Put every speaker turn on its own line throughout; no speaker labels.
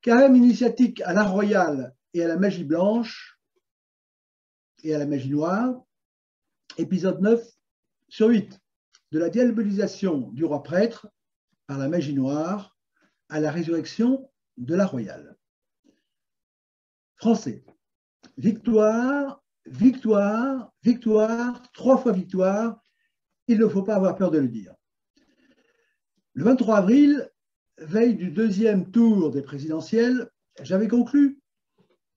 Carême initiatique à l'art royal et à la magie blanche et à la magie noire, épisode 9/8, de la diabolisation du roi prêtre par la magie noire à la résurrection de l'art royal. Français. Victoire, victoire, victoire, 3 fois victoire, il ne faut pas avoir peur de le dire. Le 23 avril, veille du 2e tour des présidentielles, j'avais conclu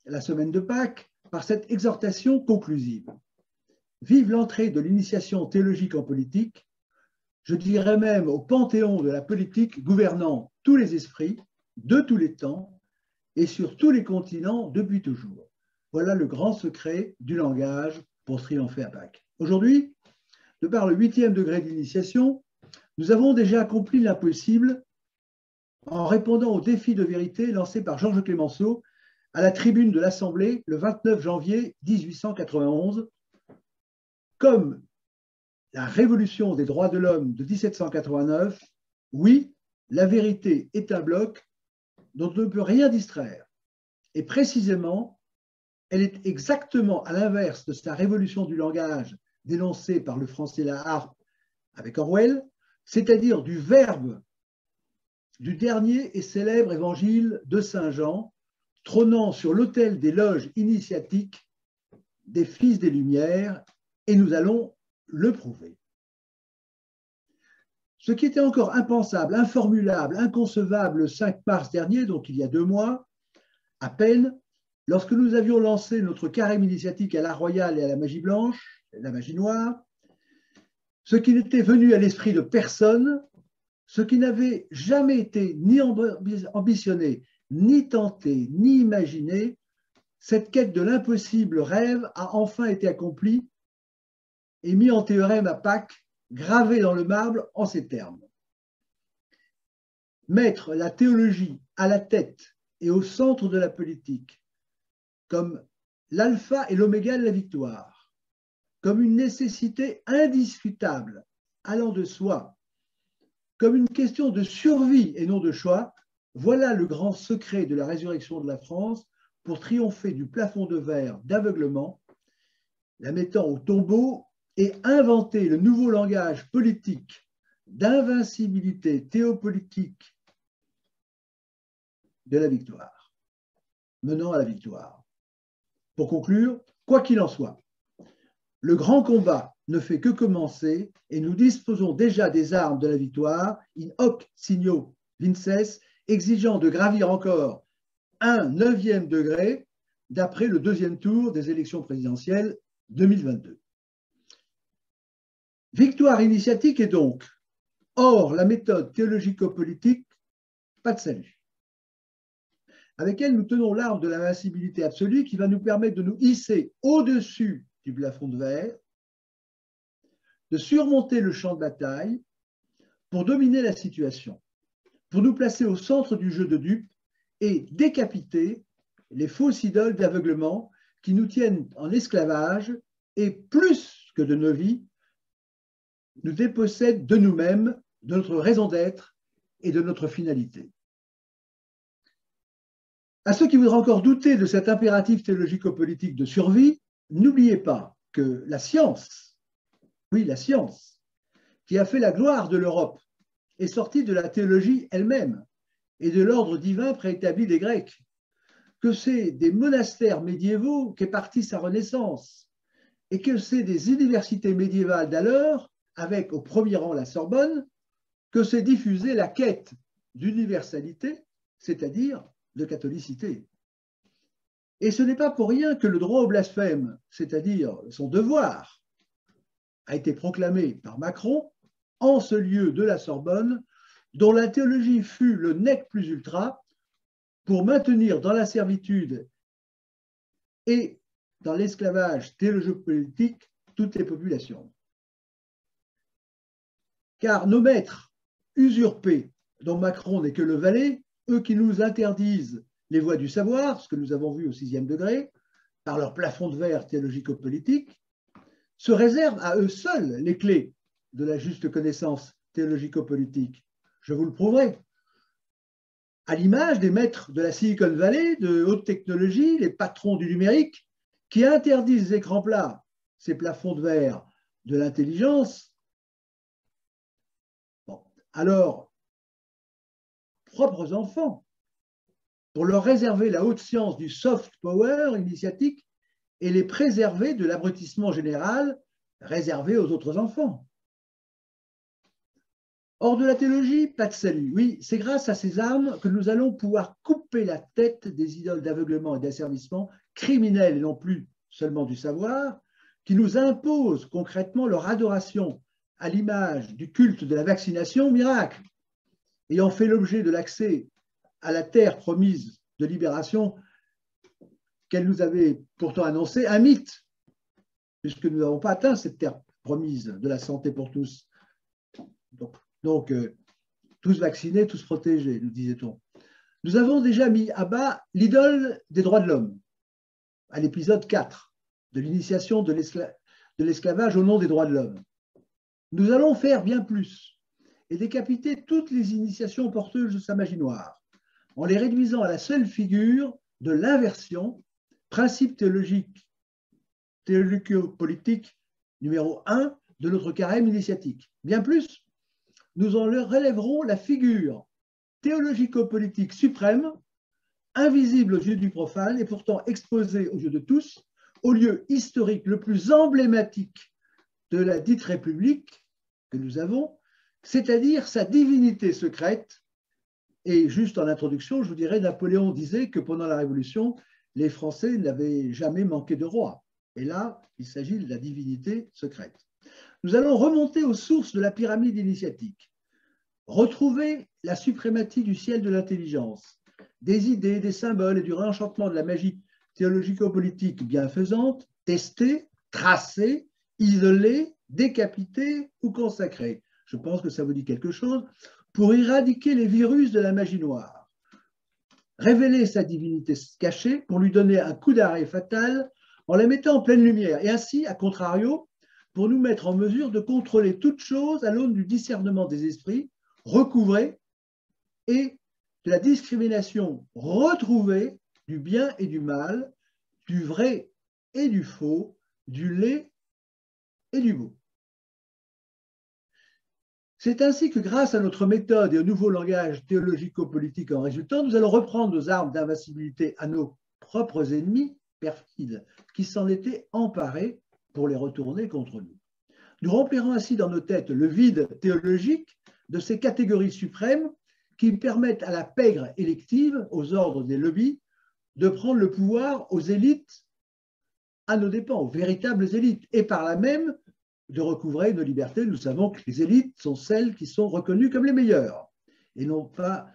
la semaine de Pâques par cette exhortation conclusive. Vive l'entrée de l'initiation théologique en politique, je dirais même au panthéon de la politique gouvernant tous les esprits, de tous les temps et sur tous les continents depuis toujours. Voilà le grand secret du langage pour triompher à Pâques. Aujourd'hui, de par le 8e degré d'initiation, nous avons déjà accompli l'impossible en répondant au défi de vérité lancé par Georges Clemenceau à la tribune de l'Assemblée le 29 janvier 1891, comme la révolution des droits de l'homme de 1789, oui, la vérité est un bloc dont on ne peut rien distraire. Et précisément, elle est exactement à l'inverse de sa révolution du langage dénoncée par le français Laharpe avec Orwell, c'est-à-dire du verbe du dernier et célèbre évangile de Saint Jean, trônant sur l'autel des loges initiatiques des fils des Lumières, et nous allons le prouver. Ce qui était encore impensable, informulable, inconcevable le 5 mars dernier, donc il y a 2 mois, à peine, lorsque nous avions lancé notre carême initiatique à l'art royal et à la magie blanche, la magie noire, ce qui n'était venu à l'esprit de personne, ce qui n'avait jamais été ni ambitionné, ni tenté, ni imaginé, cette quête de l'impossible rêve a enfin été accomplie et mis en théorème à Pâques, gravé dans le marbre en ces termes. Mettre la théologie à la tête et au centre de la politique, comme l'alpha et l'oméga de la victoire, comme une nécessité indiscutable, allant de soi, comme une question de survie et non de choix, voilà le grand secret de la résurrection de la France pour triompher du plafond de verre d'aveuglement, la mettant au tombeau et inventer le nouveau langage politique d'invincibilité théopolitique de la victoire, menant à la victoire. Pour conclure, quoi qu'il en soit, le grand combat ne fait que commencer et nous disposons déjà des armes de la victoire, in hoc signo vinces, exigeant de gravir encore un 9e degré d'après le 2e tour des élections présidentielles 2022. Victoire initiatique est donc, hors la méthode théologico-politique, pas de salut. Avec elle, nous tenons l'arme de l'invincibilité absolue qui va nous permettre de nous hisser au-dessus du plafond de verre, de surmonter le champ de bataille pour dominer la situation, pour nous placer au centre du jeu de dupes et décapiter les fausses idoles d'aveuglement qui nous tiennent en esclavage et, plus que de nos vies, nous dépossèdent de nous-mêmes, de notre raison d'être et de notre finalité. À ceux qui voudraient encore douter de cet impératif théologico-politique de survie, n'oubliez pas que la science, oui, la science, qui a fait la gloire de l'Europe, est sortie de la théologie elle-même et de l'ordre divin préétabli des Grecs, que c'est des monastères médiévaux qu'est partie sa Renaissance et que c'est des universités médiévales d'alors, avec au premier rang la Sorbonne, que s'est diffusée la quête d'universalité, c'est-à-dire de catholicité. Et ce n'est pas pour rien que le droit au blasphème, c'est-à-dire son devoir, a été proclamé par Macron en ce lieu de la Sorbonne, dont la théologie fut le nec plus ultra pour maintenir dans la servitude et dans l'esclavage théologico-politique toutes les populations. Car nos maîtres usurpés, dont Macron n'est que le valet, eux qui nous interdisent les voies du savoir, ce que nous avons vu au 6e degré, par leur plafond de verre théologico-politique, se réservent à eux seuls les clés de la juste connaissance théologico-politique. Je vous le prouverai. à l'image des maîtres de la Silicon Valley, de haute technologie, les patrons du numérique, qui interdisent les écrans plats, ces plafonds de verre de l'intelligence. Bon. Alors, propres enfants, pour leur réserver la haute science du soft power initiatique et les préserver de l'abrutissement général réservé aux autres enfants. Hors de la théologie, pas de salut. Oui, c'est grâce à ces armes que nous allons pouvoir couper la tête des idoles d'aveuglement et d'asservissement criminels et non plus seulement du savoir, qui nous imposent concrètement leur adoration à l'image du culte de la vaccination miracle, ayant fait l'objet de l'accès à la terre promise de libération qu'elle nous avait pourtant annoncée, un mythe, puisque nous n'avons pas atteint cette terre promise de la santé pour tous. Donc, tous vaccinés, tous protégés, nous disait-on. Nous avons déjà mis à bas l'idole des droits de l'homme, à l'épisode 4 de l'initiation de l'esclavage au nom des droits de l'homme. Nous allons faire bien plus et décapiter toutes les initiations porteuses de sa magie noire, en les réduisant à la seule figure de l'inversion, principe théologico-politique numéro 1 de notre carême initiatique. Bien plus, nous en relèverons la figure théologico-politique suprême, invisible aux yeux du profane et pourtant exposée aux yeux de tous, au lieu historique le plus emblématique de la dite République que nous avons, c'est-à-dire sa divinité secrète. Et juste en introduction, je vous dirais, Napoléon disait que pendant la Révolution, les Français n'avaient jamais manqué de roi. Et là, il s'agit de la divinité secrète. Nous allons remonter aux sources de la pyramide initiatique, retrouver la suprématie du ciel de l'intelligence, des idées, des symboles et du réenchantement de la magie théologico-politique bienfaisante, testée, tracée, isolée, décapitée ou consacrée. Je pense que ça vous dit quelque chose. Pour éradiquer les virus de la magie noire, révéler sa divinité cachée pour lui donner un coup d'arrêt fatal en la mettant en pleine lumière, et ainsi, à contrario, pour nous mettre en mesure de contrôler toute chose à l'aune du discernement des esprits, recouvrés, et de la discrimination retrouvée du bien et du mal, du vrai et du faux, du laid et du beau. C'est ainsi que grâce à notre méthode et au nouveau langage théologico-politique en résultant, nous allons reprendre nos armes d'invincibilité à nos propres ennemis perfides qui s'en étaient emparés pour les retourner contre nous. Nous remplirons ainsi dans nos têtes le vide théologique de ces catégories suprêmes qui permettent à la pègre élective, aux ordres des lobbies, de prendre le pouvoir aux élites à nos dépens, aux véritables élites, et par là même de recouvrer nos libertés. Nous savons que les élites sont celles qui sont reconnues comme les meilleures, et non pas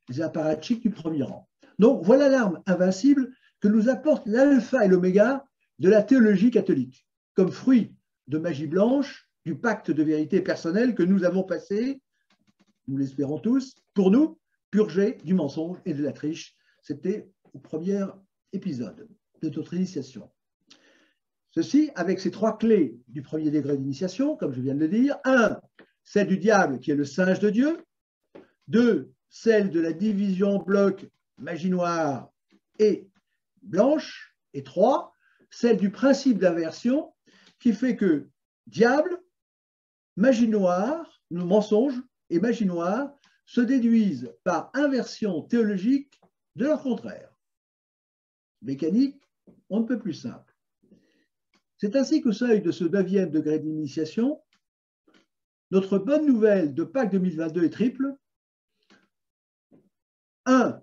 les apparatchiks du premier rang. Donc voilà l'arme invincible que nous apporte l'alpha et l'oméga de la théologie catholique, comme fruit de magie blanche, du pacte de vérité personnelle que nous avons passé, nous l'espérons tous, pour nous, purger du mensonge et de la triche. C'était au premier épisode de notre initiation. Ceci avec ces trois clés du premier degré d'initiation, comme je viens de le dire. 1, celle du diable qui est le singe de Dieu. 2, celle de la division bloc magie noire et blanche. Et 3, celle du principe d'inversion qui fait que diable, magie noire, mensonge et magie noire se déduisent par inversion théologique de leur contraire. Mécanique, on ne peut plus simple. C'est ainsi qu'au seuil de ce 9e degré d'initiation, notre bonne nouvelle de Pâques 2022 est triple. 1,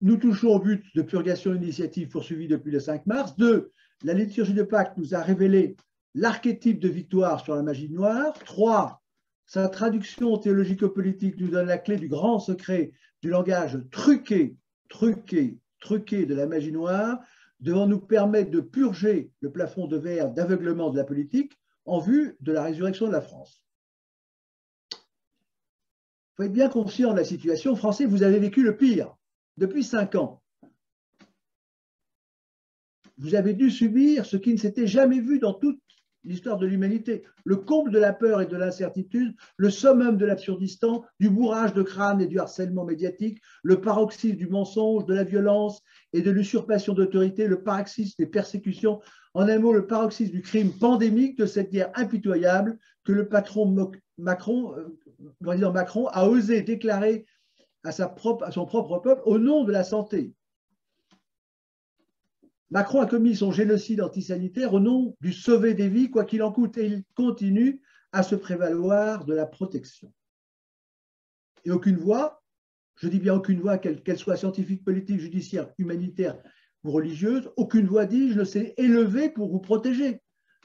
nous touchons au but de purgation initiative poursuivie depuis le 5 mars. 2, la liturgie de Pâques nous a révélé l'archétype de victoire sur la magie noire. 3, sa traduction théologico-politique nous donne la clé du grand secret du langage truqué de la magie noire, devant nous permettre de purger le plafond de verre d'aveuglement de la politique en vue de la résurrection de la France. Il faut être bien conscient de la situation. Français, vous avez vécu le pire depuis 5 ans. Vous avez dû subir ce qui ne s'était jamais vu dans toute l'histoire de l'humanité. Le comble de la peur et de l'incertitude, le summum de l'absurdistan, du bourrage de crâne et du harcèlement médiatique, le paroxysme du mensonge, de la violence et de l'usurpation d'autorité, le paroxysme des persécutions, en un mot, le paroxysme du crime pandémique de cette guerre impitoyable que le président Macron a osé déclarer à son propre peuple au nom de la santé. Macron a commis son génocide antisanitaire au nom du sauver des vies, quoi qu'il en coûte, et il continue à se prévaloir de la protection. Et aucune voix, je dis bien aucune voix, qu'elle soit scientifique, politique, judiciaire, humanitaire ou religieuse, aucune voix, dis-je, ne s'est élevée pour vous protéger,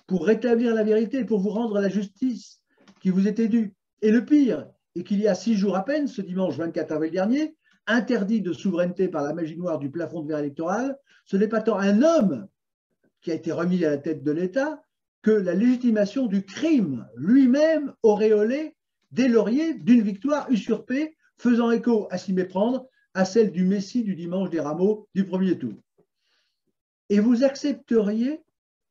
pour rétablir la vérité, pour vous rendre la justice qui vous était due. Et le pire est qu'il y a 6 jours à peine, ce dimanche 24 avril dernier, interdit de souveraineté par la magie noire du plafond de verre électoral, ce n'est pas tant un homme qui a été remis à la tête de l'État que la légitimation du crime lui-même auréolé des lauriers d'une victoire usurpée, faisant écho à s'y méprendre à celle du Messie du dimanche des rameaux du premier tour. Et vous accepteriez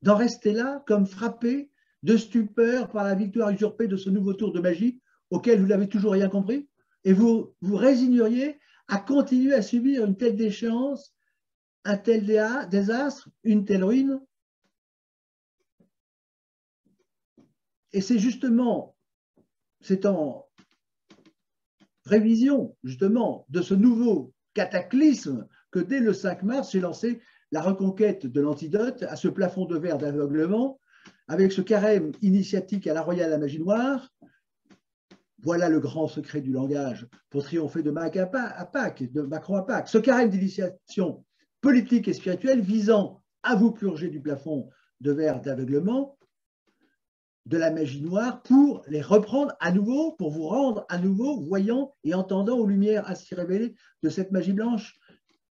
d'en rester là comme frappé de stupeur par la victoire usurpée de ce nouveau tour de magie auquel vous n'avez toujours rien compris? Et vous vous résigneriez à continuer à subir une telle déchéance, un tel désastre, une telle ruine? Et c'est justement, c'est en révision justement de ce nouveau cataclysme que dès le 5 mars, j'ai lancé la reconquête de l'antidote à ce plafond de verre d'aveuglement, avec ce carême initiatique à la Royale à la magie noire. Voilà le grand secret du langage pour triompher de Macron à Pâques. Ce carême d'initiation politique et spirituelle visant à vous purger du plafond de verre d'aveuglement, de la magie noire, pour les reprendre à nouveau, pour vous rendre à nouveau voyant et entendant aux lumières ainsi révélées de cette magie blanche,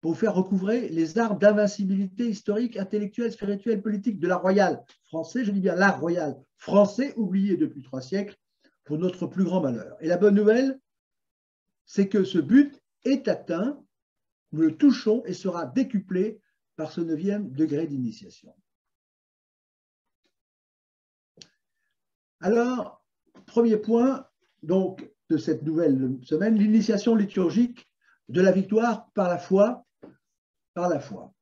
pour vous faire recouvrer les armes d'invincibilité historique, intellectuelle, spirituelle, politique de la royale française, je dis bien la royale français, oublié depuis 3 siècles, pour notre plus grand malheur. Et la bonne nouvelle, c'est que ce but est atteint, nous le touchons et sera décuplé par ce 9e degré d'initiation. Alors, premier point donc, de cette nouvelle semaine, l'initiation liturgique de la victoire par la foi. Par la foi.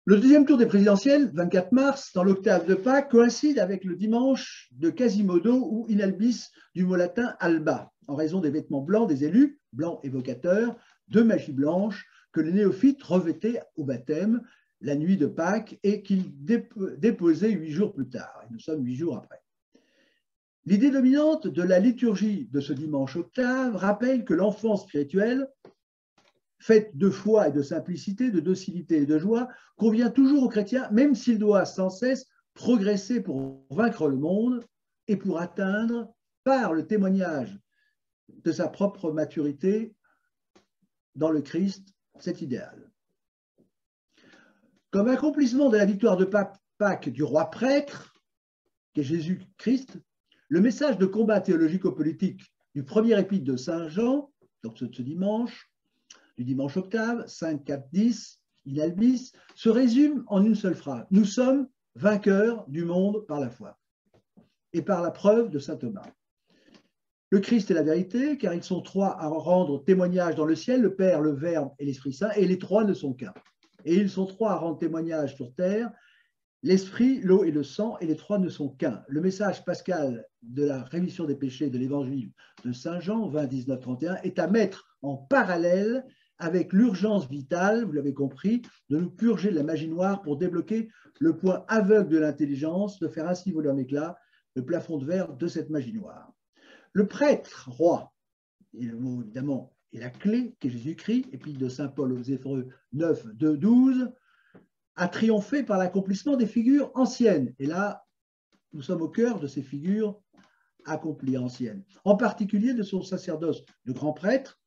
Le 2e tour des présidentielles, 24 mars, dans l'octave de Pâques, coïncide avec le dimanche de Quasimodo ou in albis du mot latin alba, en raison des vêtements blancs des élus, blancs évocateurs, de magie blanche, que les néophytes revêtaient au baptême la nuit de Pâques et qu'ils déposaient 8 jours plus tard. Et nous sommes 8 jours après. L'idée dominante de la liturgie de ce dimanche octave rappelle que l'enfant spirituel, faite de foi et de simplicité, de docilité et de joie, convient toujours aux chrétiens, même s'il doit sans cesse progresser pour vaincre le monde et pour atteindre, par le témoignage de sa propre maturité dans le Christ, cet idéal. Comme accomplissement de la victoire de Pâques du roi prêtre, qui est Jésus-Christ, le message de combat théologico-politique du premier épître de Saint Jean, donc ce dimanche, du dimanche octave, 5, 4, 10, in albis, se résume en une seule phrase. Nous sommes vainqueurs du monde par la foi et par la preuve de saint Thomas. Le Christ est la vérité, car ils sont 3 à rendre témoignage dans le ciel, le Père, le Verbe et l'Esprit Saint, et les 3 ne sont qu'un. Et ils sont 3 à rendre témoignage sur terre, l'Esprit, l'eau et le sang, et les 3 ne sont qu'un. Le message pascal de la rémission des péchés de l'Évangile de Saint Jean, 20, 19, 31, est à mettre en parallèle avec l'urgence vitale, vous l'avez compris, de nous purger de la magie noire pour débloquer le point aveugle de l'intelligence, de faire ainsi voler en éclats le plafond de verre de cette magie noire. Le prêtre roi, et le mot évidemment est la clé, qui est Jésus-Christ, épître de saint Paul aux Hébreux 9, 2, 12, a triomphé par l'accomplissement des figures anciennes. Et là, nous sommes au cœur de ces figures accomplies anciennes, en particulier de son sacerdoce de grand prêtre.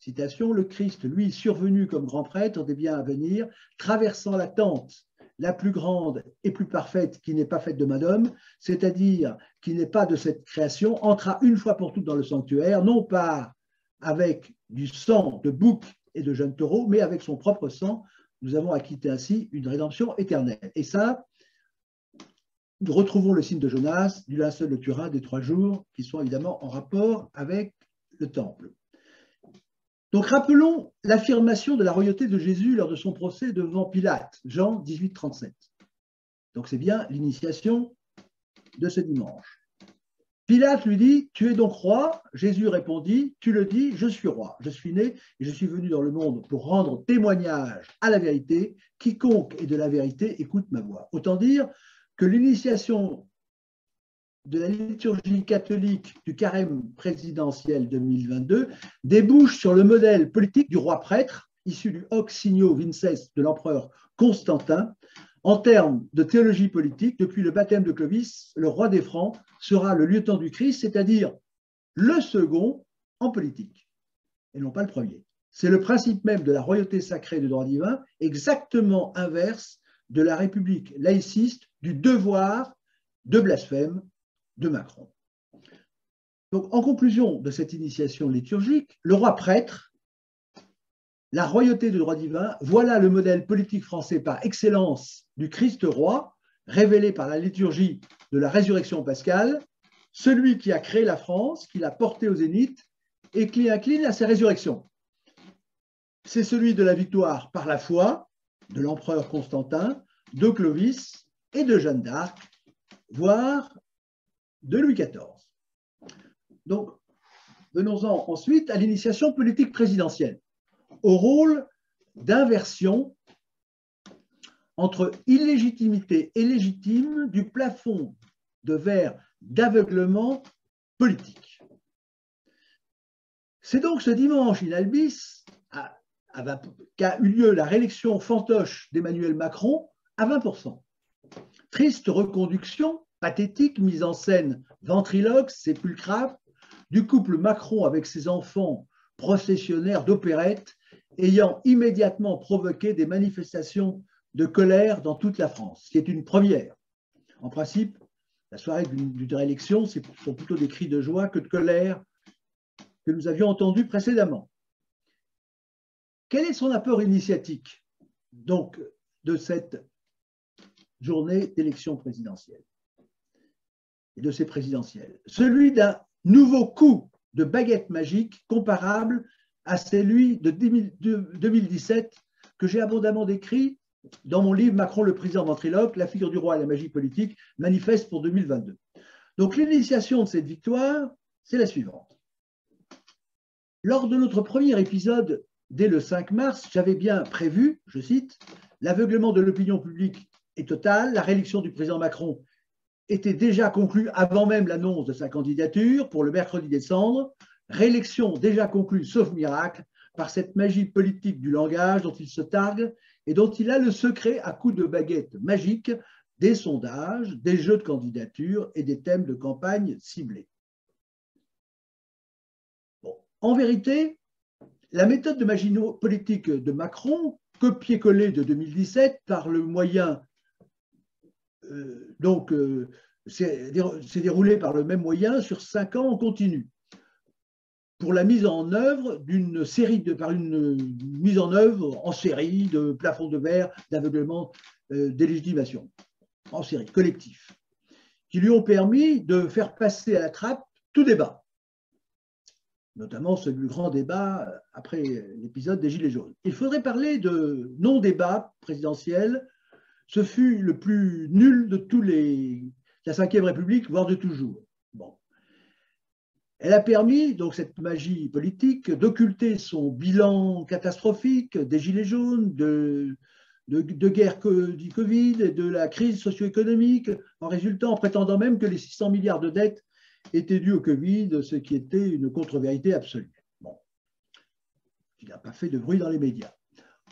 Citation, le Christ, lui, survenu comme grand prêtre des biens à venir, traversant la tente la plus grande et plus parfaite qui n'est pas faite de main d'homme, c'est-à-dire qui n'est pas de cette création, entra une fois pour toutes dans le sanctuaire, non pas avec du sang de bouc et de jeunes taureaux, mais avec son propre sang. Nous avons acquitté ainsi une rédemption éternelle. Et ça, nous retrouvons le signe de Jonas, du linceul de Turin, des 3 jours, qui sont évidemment en rapport avec le temple. Donc rappelons l'affirmation de la royauté de Jésus lors de son procès devant Pilate, Jean 18, 37. Donc c'est bien l'initiation de ce dimanche. Pilate lui dit, tu es donc roi? Jésus répondit, tu le dis, je suis roi. Je suis né et je suis venu dans le monde pour rendre témoignage à la vérité. Quiconque est de la vérité écoute ma voix. Autant dire que l'initiation de la liturgie catholique du carême présidentiel 2022 débouche sur le modèle politique du roi prêtre, issu du hoc signo vinces de l'empereur Constantin. En termes de théologie politique, depuis le baptême de Clovis, le roi des Francs sera le lieutenant du Christ, c'est-à-dire le second en politique, et non pas le premier. C'est le principe même de la royauté sacrée de droit divin, exactement inverse de la République laïciste, du devoir de blasphème de Macron. Donc, en conclusion de cette initiation liturgique, le roi prêtre, la royauté de droit divin, voilà le modèle politique français par excellence du Christ roi, révélé par la liturgie de la résurrection pascale, celui qui a créé la France, qui l'a portée au zénith et qui incline à sa résurrection. C'est celui de la victoire par la foi de l'empereur Constantin, de Clovis et de Jeanne d'Arc, voire de Louis XIV. Donc, venons-en ensuite à l'initiation politique présidentielle, au rôle d'inversion entre illégitimité et légitime du plafond de verre d'aveuglement politique. C'est donc ce dimanche in albis qu'a eu lieu la réélection fantoche d'Emmanuel Macron à 20%. Triste reconduction, pathétique mise en scène ventriloque, sépulcrale, du couple Macron avec ses enfants processionnaires d'opérette, ayant immédiatement provoqué des manifestations de colère dans toute la France, ce qui est une première. En principe, la soirée d'une réélection, ce sont plutôt des cris de joie que de colère que nous avions entendus précédemment. Quel est son apport initiatique, donc, de cette journée d'élection présidentielle et de ces présidentielles? Celui d'un nouveau coup de baguette magique comparable à celui de 2017 que j'ai abondamment décrit dans mon livre Macron le président ventriloque, la figure du roi et la magie politique, manifeste pour 2022. Donc l'initiation de cette victoire, c'est la suivante. Lors de notre premier épisode, dès le 5 mars, j'avais bien prévu, je cite, l'aveuglement de l'opinion publique est total, la réélection du président Macron était déjà conclue avant même l'annonce de sa candidature pour le mercredi décembre, réélection déjà conclue, sauf miracle, par cette magie politique du langage dont il se targue et dont il a le secret à coups de baguette magique des sondages, des jeux de candidature et des thèmes de campagne ciblés. Bon. En vérité, la méthode de magie politique de Macron, copier-coller de 2017 par le moyen, s'est déroulé par le même moyen sur 5 ans en continu, pour la mise en œuvre d'une série par une mise en œuvre en série de plafonds de verre, d'aveuglement, d'élégitimation, en série, collectif, qui lui ont permis de faire passer à la trappe tout débat, notamment ce grand débat après l'épisode des Gilets jaunes. Il faudrait parler de non-débat présidentiel. Ce fut le plus nul de tous la Ve République, voire de toujours. Bon. Elle a permis, donc cette magie politique, d'occulter son bilan catastrophique des Gilets jaunes, de guerre du Covid et de la crise socio-économique, en résultant, en prétendant même que les 600 milliards de dettes étaient dus au Covid, ce qui était une contre-vérité absolue. Bon. Il n'a pas fait de bruit dans les médias.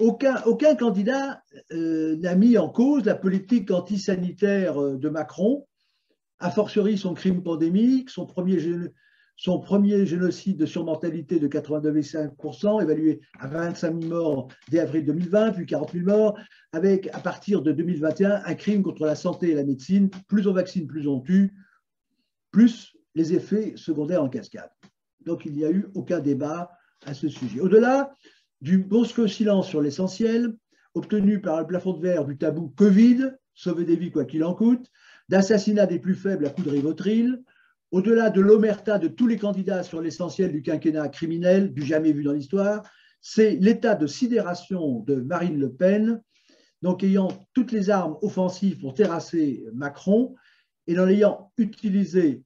Aucun candidat n'a mis en cause la politique antisanitaire de Macron, a fortiori son crime pandémique, son premier génocide de surmortalité de 89,5%, évalué à 25 000 morts dès avril 2020, puis 40 000 morts, avec, à partir de 2021, un crime contre la santé et la médecine. Plus on vaccine, plus on tue, plus les effets secondaires en cascade. Donc, il n'y a eu aucun débat à ce sujet. Au-delà du brusque silence sur l'essentiel, obtenu par le plafond de verre du tabou Covid, sauver des vies quoi qu'il en coûte, d'assassinat des plus faibles à coups de rivotril, au-delà de l'omerta de tous les candidats sur l'essentiel du quinquennat criminel, du jamais vu dans l'histoire, c'est l'état de sidération de Marine Le Pen, donc ayant toutes les armes offensives pour terrasser Macron et n'en ayant utilisé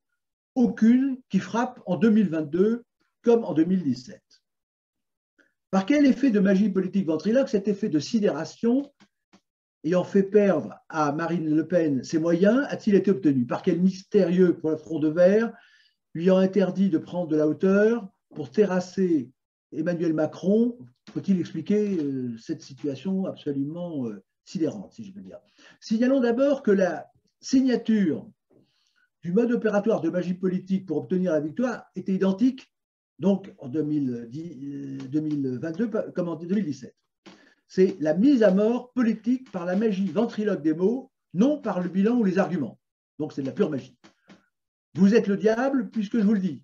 aucune qui frappe en 2022 comme en 2017. Par quel effet de magie politique ventriloque cet effet de sidération ayant fait perdre à Marine Le Pen ses moyens a-t-il été obtenu? Par quel mystérieux front de verre lui ayant interdit de prendre de la hauteur pour terrasser Emmanuel Macron? Faut-il expliquer cette situation absolument sidérante, si je peux dire? Signalons d'abord que la signature du mode opératoire de magie politique pour obtenir la victoire était identique donc en 2022 comme en 2017. C'est la mise à mort politique par la magie ventriloque des mots, non par le bilan ou les arguments. Donc c'est de la pure magie. Vous êtes le diable puisque je vous le dis.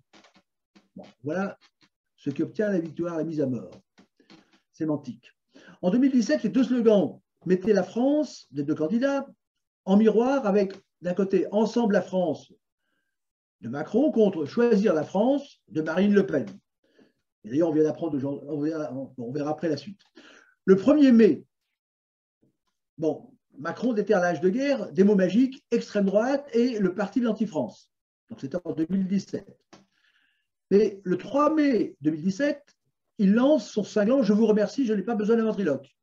Bon, voilà ce qui obtient la victoire, la mise à mort. Sémantique. En 2017, les deux slogans mettaient la France, des deux candidats, en miroir avec d'un côté Ensemble la France de Macron contre Choisir la France de Marine Le Pen. Et d'ailleurs, on vient d'apprendre, on verra après la suite. Le 1er mai, bon, Macron déterre l'âge de guerre, des mots magiques, extrême droite et le parti de l'anti-France. Donc c'était en 2017. Mais le 3 mai 2017, il lance son cinglant « Je vous remercie, je n'ai pas besoin d'un ventriloque ».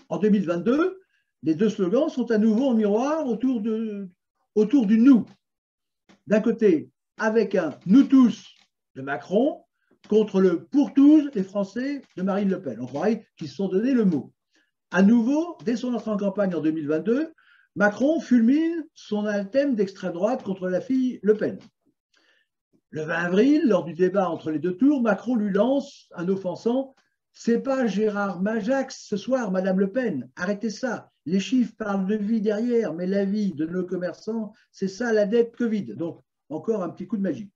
En 2022, les deux slogans sont à nouveau en miroir autour du « nous ». D'un côté, avec un « nous tous » de Macron, contre le « pour tous les Français » de Marine Le Pen. On croirait qu'ils se sont donné le mot. À nouveau, dès son entrée en campagne en 2022, Macron fulmine son anathème d'extrême droite contre la fille Le Pen. Le 20 avril, lors du débat entre les deux tours, Macron lui lance un offensant « C'est pas Gérard Majax ce soir, Madame Le Pen, arrêtez ça. Les chiffres parlent de vie derrière, mais la vie de nos commerçants, c'est ça la dette Covid. » Donc, encore un petit coup de magie.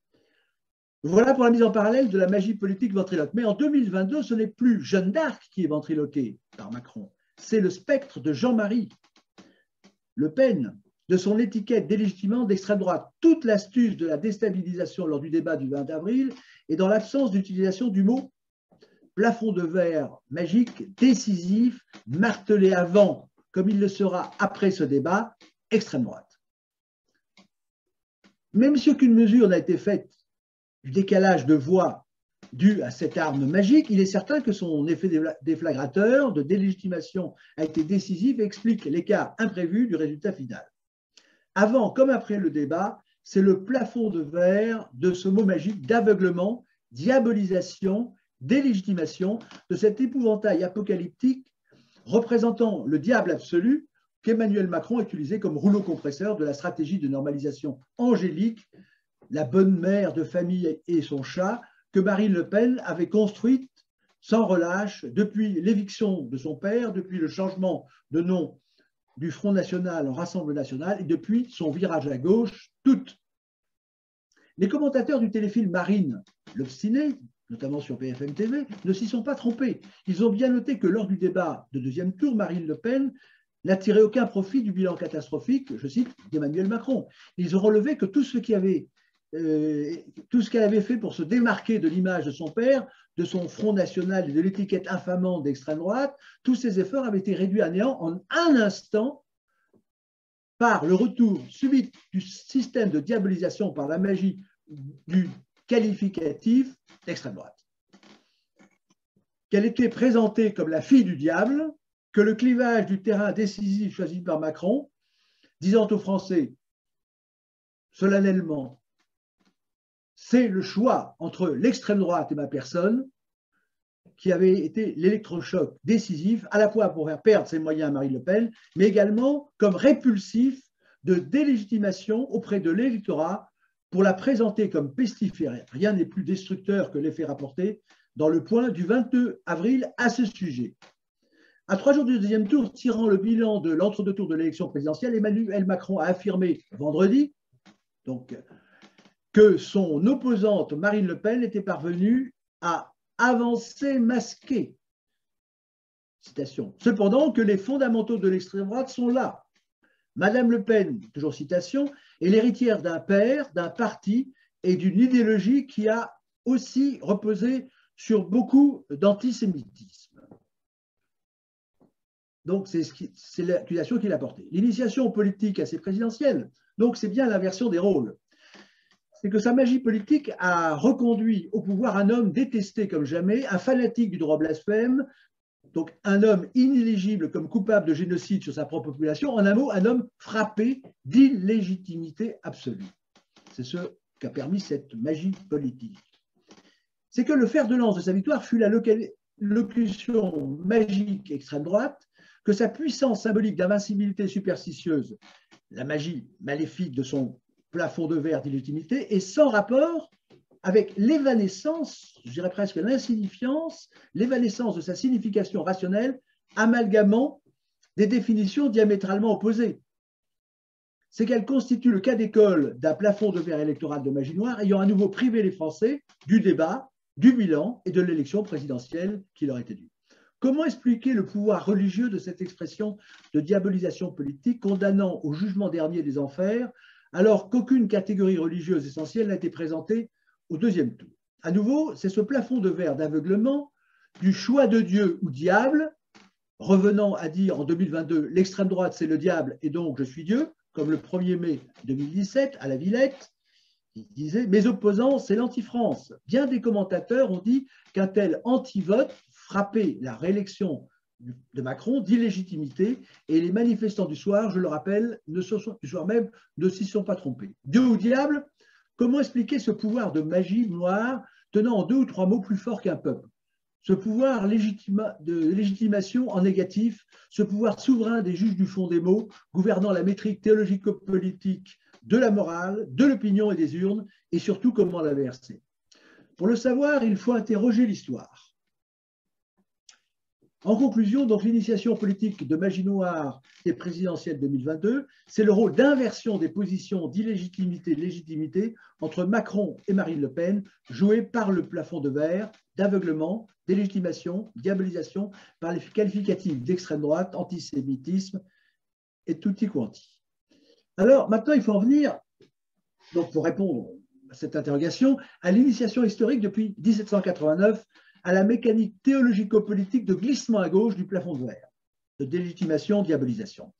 Voilà pour la mise en parallèle de la magie politique ventriloque. Mais en 2022, ce n'est plus Jeanne d'Arc qui est ventriloquée par Macron, c'est le spectre de Jean-Marie Le Pen, de son étiquette d'élégitimement d'extrême droite. Toute l'astuce de la déstabilisation lors du débat du 20 avril est dans l'absence d'utilisation du mot plafond de verre magique, décisif, martelé avant, comme il le sera après ce débat, extrême droite. Même si aucune mesure n'a été faite du décalage de voix dû à cette arme magique, il est certain que son effet déflagrateur de délégitimation a été décisif et explique l'écart imprévu du résultat final. Avant comme après le débat, c'est le plafond de verre de ce mot magique d'aveuglement, diabolisation, délégitimation de cet épouvantail apocalyptique représentant le diable absolu qu'Emmanuel Macron a utilisé comme rouleau compresseur de la stratégie de normalisation angélique, la bonne mère de famille et son chat, que Marine Le Pen avait construite sans relâche depuis l'éviction de son père, depuis le changement de nom du Front National en Rassemblement National et depuis son virage à gauche, toute. Les commentateurs du téléfilm Marine, l'obstiné, notamment sur BFM TV, ne s'y sont pas trompés. Ils ont bien noté que lors du débat de deuxième tour, Marine Le Pen n'a tiré aucun profit du bilan catastrophique, je cite, d'Emmanuel Macron. Ils ont relevé que tout ce qu'elle avait fait pour se démarquer de l'image de son père, de son Front National et de l'étiquette infamante d'extrême droite, tous ces efforts avaient été réduits à néant en un instant par le retour subit du système de diabolisation par la magie du qualificatif d'extrême droite. Qu'elle était présentée comme la fille du diable, que le clivage du terrain décisif choisi par Macron, disant aux Français solennellement, c'est le choix entre l'extrême droite et ma personne qui avait été l'électrochoc décisif, à la fois pour faire perdre ses moyens à Marine Le Pen, mais également comme répulsif de délégitimation auprès de l'électorat pour la présenter comme pestiférée. Rien n'est plus destructeur que l'effet rapporté dans le point du 22 avril à ce sujet. À 3 jours du deuxième tour, tirant le bilan de l'entre-deux tours de l'élection présidentielle, Emmanuel Macron a affirmé vendredi donc, que son opposante Marine Le Pen était parvenue à avancer masquée. Citation. Cependant, que les fondamentaux de l'extrême droite sont là. Madame Le Pen, toujours citation, est l'héritière d'un père, d'un parti et d'une idéologie qui a aussi reposé sur beaucoup d'antisémitisme. Donc, c'est l'accusation qu'il a portée. L'initiation politique assez présidentielle, donc c'est bien l'inversion des rôles. C'est que sa magie politique a reconduit au pouvoir un homme détesté comme jamais, un fanatique du droit blasphème, donc un homme inéligible comme coupable de génocide sur sa propre population, en un mot, un homme frappé d'illégitimité absolue. C'est ce qu'a permis cette magie politique. C'est que le fer de lance de sa victoire fut la locution magique extrême droite, que sa puissance symbolique d'invincibilité superstitieuse, la magie maléfique de son plafond de verre d'illégitimité, est sans rapport avec l'évanescence, je dirais presque l'insignifiance, l'évanescence de sa signification rationnelle, amalgamant des définitions diamétralement opposées. C'est qu'elle constitue le cas d'école d'un plafond de verre électoral de magie noire ayant à nouveau privé les Français du débat, du bilan et de l'élection présidentielle qui leur était due. Comment expliquer le pouvoir religieux de cette expression de diabolisation politique condamnant au jugement dernier des enfers alors qu'aucune catégorie religieuse essentielle n'a été présentée au deuxième tour? À nouveau, c'est ce plafond de verre d'aveuglement du choix de Dieu ou diable, revenant à dire en 2022 l'extrême droite c'est le diable et donc je suis Dieu, comme le 1er mai 2017 à la Villette, il disait « Mes opposants, c'est l'anti-France ». Bien des commentateurs ont dit qu'un tel anti-vote frappait la réélection de Macron d'illégitimité et les manifestants du soir, je le rappelle, du soir même, ne s'y sont pas trompés. Dieu ou diable, comment expliquer ce pouvoir de magie noire tenant en 2 ou 3 mots plus fort qu'un peuple? Ce pouvoir de légitimation en négatif, ce pouvoir souverain des juges du fond des mots, gouvernant la métrique théologico-politique de la morale, de l'opinion et des urnes, et surtout comment la verser. Pour le savoir, il faut interroger l'histoire. En conclusion, donc l'initiation politique de magie noire et présidentielle 2022, c'est le rôle d'inversion des positions d'illégitimité et de légitimité entre Macron et Marine Le Pen, joué par le plafond de verre, d'aveuglement, délégitimation, diabolisation, par les qualificatifs d'extrême droite, antisémitisme et tutti quanti. Alors maintenant, il faut en venir, donc pour répondre à cette interrogation, à l'initiation historique depuis 1789 à la mécanique théologico-politique de glissement à gauche du plafond de verre, de délégitimation, diabolisation.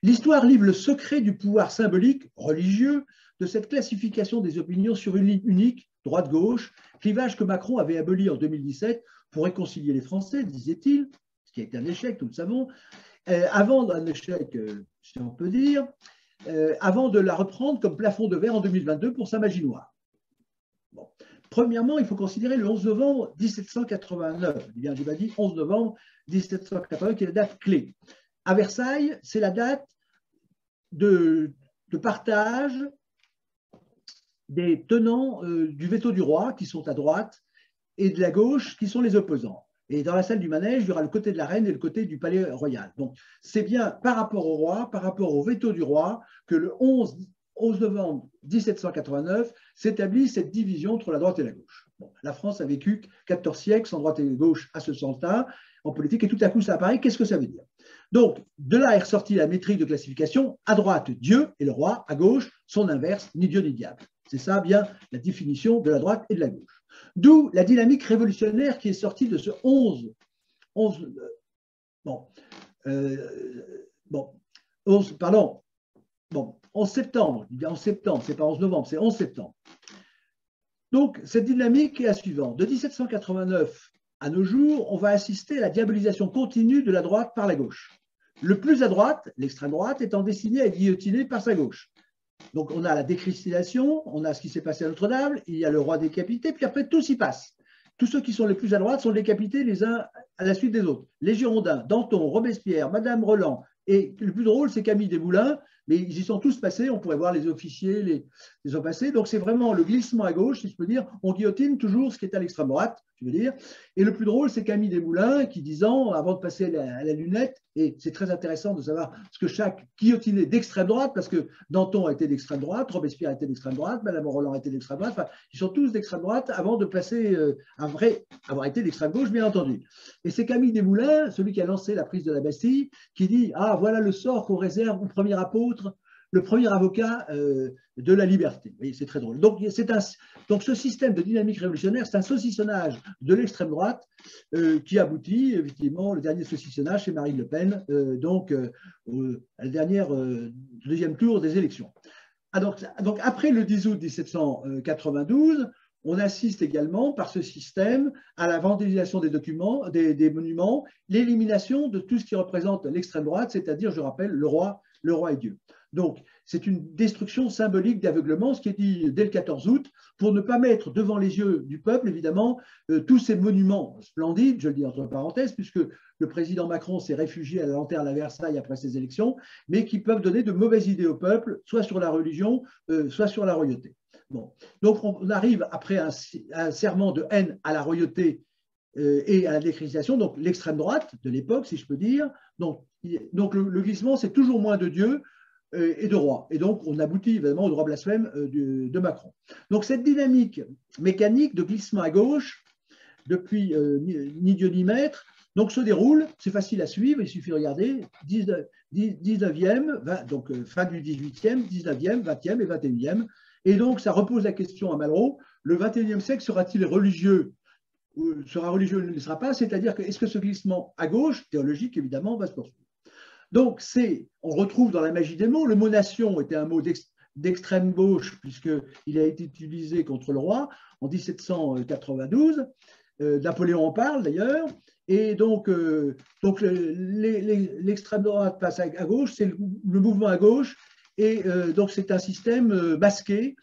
L'histoire livre le secret du pouvoir symbolique, religieux, de cette classification des opinions sur une ligne unique, droite-gauche, clivage que Macron avait aboli en 2017 pour réconcilier les Français, disait-il, ce qui a été un échec, nous le savons, avant un échec, si on peut dire, avant de la reprendre comme plafond de verre en 2022 pour sa magie noire. Bon. Premièrement, il faut considérer le 11 novembre 1789. Il m'a dit 11 novembre 1789, qui est la date clé. À Versailles, c'est la date de partage des tenants du veto du roi, qui sont à droite, et de la gauche, qui sont les opposants. Et dans la salle du manège, il y aura le côté de la reine et le côté du palais royal. Donc, c'est bien par rapport au roi, par rapport au veto du roi, que le 11 novembre 1789 s'établit cette division entre la droite et la gauche. Bon, la France a vécu 14 siècles sans droite et gauche à ce sens-là en politique, et tout à coup ça apparaît. Qu'est-ce que ça veut dire? Donc, de là est ressortie la métrique de classification: à droite, Dieu et le roi; à gauche, son inverse, ni Dieu ni diable. C'est ça bien la définition de la droite et de la gauche. D'où la dynamique révolutionnaire qui est sortie de ce 11 septembre, je dis 11 septembre, c'est pas 11 novembre, c'est 11 septembre. Donc, cette dynamique est la suivante. De 1789 à nos jours, on va assister à la diabolisation continue de la droite par la gauche. Le plus à droite, l'extrême droite, étant destiné à être guillotiné par sa gauche. Donc, on a la déchrystallisation, on a ce qui s'est passé à Notre-Dame, il y a le roi décapité, puis après, tout s'y passe. Tous ceux qui sont les plus à droite sont décapités les uns à la suite des autres. Les Girondins, Danton, Robespierre, Madame Roland, et le plus drôle, c'est Camille Desmoulins, mais ils y sont tous passés, on pourrait voir les officiers, les ont passés. Donc, c'est vraiment le glissement à gauche, si je peux dire. On guillotine toujours ce qui est à l'extrême droite, je veux dire. Et le plus drôle, c'est Camille Desmoulins qui, 10 ans, avant de passer à la lunette, Et c'est très intéressant de savoir ce que chaque guillotiné d'extrême droite, parce que Danton a été d'extrême droite, Robespierre a été d'extrême droite, Madame Roland a été d'extrême droite, enfin, ils sont tous d'extrême droite avant de passer à avoir été d'extrême gauche, bien entendu. Et c'est Camille Desmoulins, celui qui a lancé la prise de la Bastille, qui dit « Ah, voilà le sort qu'on réserve au premier apôtre, le premier avocat de la liberté. » Vous voyez, c'est très drôle. Donc ce système de dynamique révolutionnaire, c'est un saucissonnage de l'extrême droite qui aboutit, effectivement, le dernier saucissonnage, c'est Marine Le Pen, à la dernière deuxième tour des élections. Donc après le 10 août 1792, on assiste également, par ce système, à la vandalisation des documents, des monuments, l'élimination de tout ce qui représente l'extrême droite, c'est-à-dire, je rappelle, le roi et Dieu. Donc, c'est une destruction symbolique d'aveuglement, ce qui est dit dès le 14 août, pour ne pas mettre devant les yeux du peuple, évidemment, tous ces monuments splendides, je le dis entre parenthèses, puisque le président Macron s'est réfugié à la lanterne à Versailles après ces élections, mais qui peuvent donner de mauvaises idées au peuple, soit sur la religion, soit sur la royauté. Bon. Donc, on arrive après un serment de haine à la royauté et à la déchristianisation, donc l'extrême droite de l'époque, si je peux dire. Donc le glissement, c'est toujours moins de Dieu et de roi. Et donc, on aboutit évidemment au droit blasphème de Macron. Donc, cette dynamique mécanique de glissement à gauche, depuis ni Dieu ni maître, donc se déroule, c'est facile à suivre, il suffit de regarder, 19e, donc fin du 18e, 19e, 20e et 21e. Et donc, ça repose la question à Malraux, le 21e siècle sera-t-il religieux ou sera religieux ou ne le sera pas? C'est-à-dire que est-ce que ce glissement à gauche, théologique évidemment, va se poursuivre? Donc, on retrouve dans la magie des mots, le mot nation était un mot d'extrême gauche, puisqu'il a été utilisé contre le roi en 1792. Napoléon en parle d'ailleurs. Et donc l'extrême droite passe à gauche, c'est le mouvement à gauche. Et donc, c'est un système masqué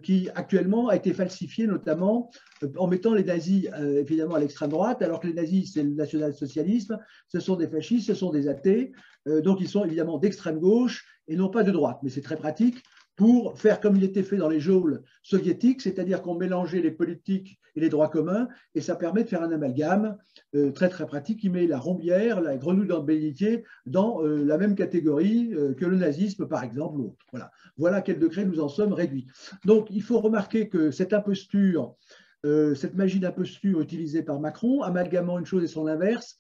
qui, actuellement, a été falsifié, notamment en mettant les nazis, évidemment, à l'extrême droite, alors que les nazis, c'est le national-socialisme, ce sont des fascistes, ce sont des athées, donc ils sont évidemment d'extrême gauche et non pas de droite. Mais c'est très pratique pour faire comme il était fait dans les geôles soviétiques, c'est-à-dire qu'on mélangeait les politiques et les droits communs, et ça permet de faire un amalgame très très pratique qui met la Rombière, la grenouille dans le bénitier dans la même catégorie que le nazisme, par exemple, ou autre. Voilà à quel degré nous en sommes réduits. Donc, il faut remarquer que cette imposture, cette magie d'imposture utilisée par Macron, amalgamant une chose et son inverse,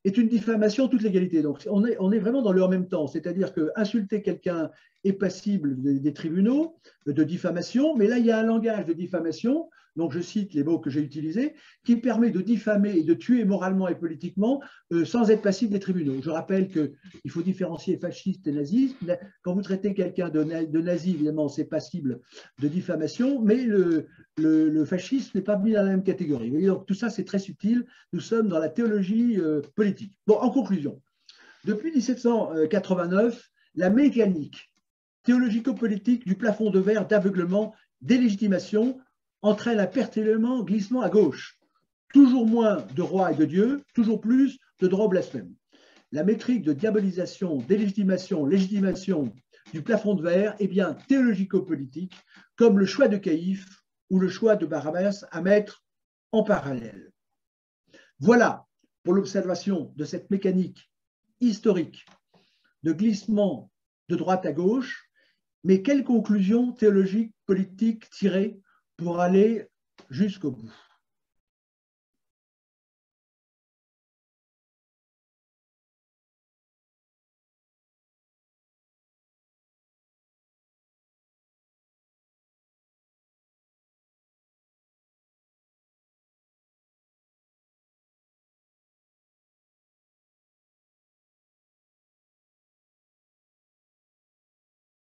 est une diffamation en toute légalité. Donc, on est vraiment dans le en même temps, c'est-à-dire qu'insulter quelqu'un est passible des tribunaux de diffamation, mais là, il y a un langage de diffamation, donc je cite les mots que j'ai utilisés, qui permet de diffamer et de tuer moralement et politiquement sans être passible des tribunaux. Je rappelle qu'il faut différencier fasciste et nazisme. Quand vous traitez quelqu'un de nazi, évidemment, c'est passible de diffamation, mais le fascisme n'est pas mis dans la même catégorie. Donc, tout ça, c'est très subtil. Nous sommes dans la théologie politique. Bon, en conclusion, depuis 1789, la mécanique théologico-politique du plafond de verre d'aveuglement, délégitimation, entraîne un perpétuellement glissement à gauche. Toujours moins de roi et de Dieu, toujours plus de droit blasphème. La métrique de diabolisation, délégitimation, légitimation du plafond de verre est bien théologico-politique, comme le choix de Caïphe ou le choix de Barabbas à mettre en parallèle. Voilà pour l'observation de cette mécanique historique de glissement de droite à gauche, mais quelles conclusions théologiques, politiques tirer pour aller jusqu'au bout?